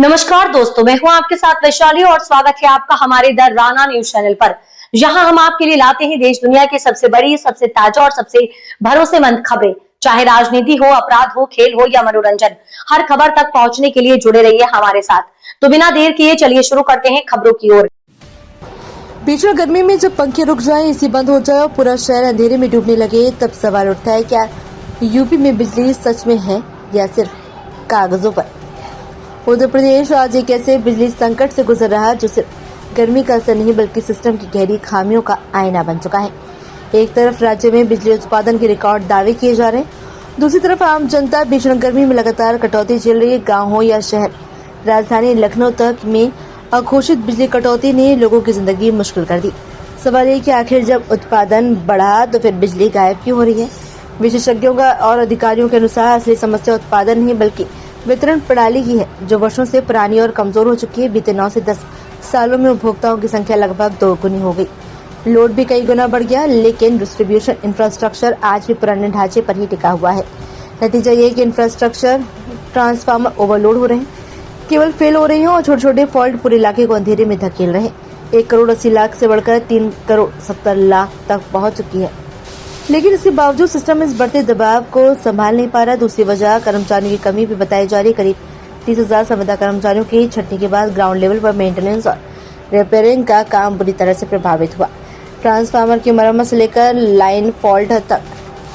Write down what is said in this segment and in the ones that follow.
नमस्कार दोस्तों, मैं हूं आपके साथ वैशाली और स्वागत है आपका हमारे द राना न्यूज चैनल पर। जहां हम आपके लिए लाते हैं देश दुनिया की सबसे बड़ी, सबसे ताजा और सबसे भरोसेमंद खबरें। चाहे राजनीति हो, अपराध हो, खेल हो या मनोरंजन, हर खबर तक पहुंचने के लिए जुड़े रहिए हमारे साथ। तो बिना देर किए चलिए शुरू करते हैं खबरों की ओर। भीषण गर्मी में जब पंखे रुक जाए, एसी बंद हो जाए और पूरा शहर अंधेरे में डूबने लगे, तब सवाल उठता है, क्या यूपी में बिजली सच में है या सिर्फ कागजों पर। उत्तर प्रदेश आज एक ऐसे बिजली संकट से गुजर रहा है जो सिर्फ गर्मी का असर नहीं बल्कि सिस्टम की गहरी खामियों का आईना बन चुका है। एक तरफ राज्य में बिजली उत्पादन के रिकॉर्ड दावे किए जा रहे हैं, दूसरी तरफ आम जनता भीषण गर्मी में लगातार कटौती झेल रही है। गाँव हो या शहर, राजधानी लखनऊ तक में अघोषित बिजली कटौती ने लोगों की जिंदगी मुश्किल कर दी। सवाल ये कि आखिर जब उत्पादन बढ़ा तो फिर बिजली गायब क्यों हो रही है। विशेषज्ञों का और अधिकारियों के अनुसार असली समस्या उत्पादन नहीं बल्कि वितरण प्रणाली की है, जो वर्षों से पुरानी और कमजोर हो चुकी है। बीते 9 से 10 सालों में उपभोक्ताओं की संख्या लगभग 2 गुनी हो गई, लोड भी कई गुना बढ़ गया, लेकिन डिस्ट्रीब्यूशन इंफ्रास्ट्रक्चर आज भी पुराने ढांचे पर ही टिका हुआ है। नतीजा ये कि इंफ्रास्ट्रक्चर ट्रांसफार्मर ओवरलोड हो रहे हैं, केवल फेल हो रही हैं और छोटे छोटे फॉल्ट पूरे इलाके को अंधेरे में धकेल रहे हैं। 1 करोड़ 80 लाख से बढ़कर 3 करोड़ 70 लाख तक पहुंच चुकी है, लेकिन इसके बावजूद सिस्टम इस बढ़ते दबाव को संभाल नहीं पा रहा। दूसरी वजह कर्मचारियों की कमी भी बताई जा रही। करीब 30,000 संविदा कर्मचारियों की छटनी के बाद ग्राउंड लेवल पर मेंटेनेंस और रिपेयरिंग का काम बुरी तरह से प्रभावित हुआ। ट्रांसफार्मर की मरम्मत से लेकर लाइन फॉल्ट तक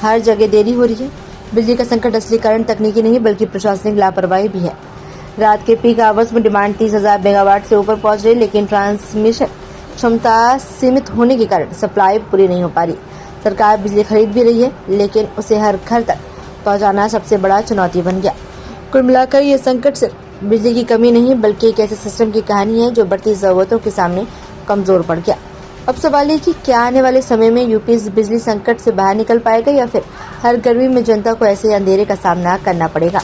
हर जगह देरी हो रही है। बिजली का संकट असली कारण तकनीकी नहीं बल्कि प्रशासनिक लापरवाही भी है। रात के पीक आवर्स में डिमांड 30,000 मेगावाट से ऊपर पहुंच रही, लेकिन ट्रांसमिशन क्षमता सीमित होने के कारण सप्लाई पूरी नहीं हो पा रही। सरकार बिजली खरीद भी रही है, लेकिन उसे हर घर तक पहुंचाना सबसे बड़ा चुनौती बन गया। कुल मिलाकर ये संकट सिर्फ बिजली की कमी नहीं बल्कि एक ऐसे सिस्टम की कहानी है जो बढ़ती जरूरतों के सामने कमजोर पड़ गया। अब सवाल ये कि क्या आने वाले समय में यूपी इस बिजली संकट से बाहर निकल पाएगा या फिर हर गर्मी में जनता को ऐसे अंधेरे का सामना करना पड़ेगा।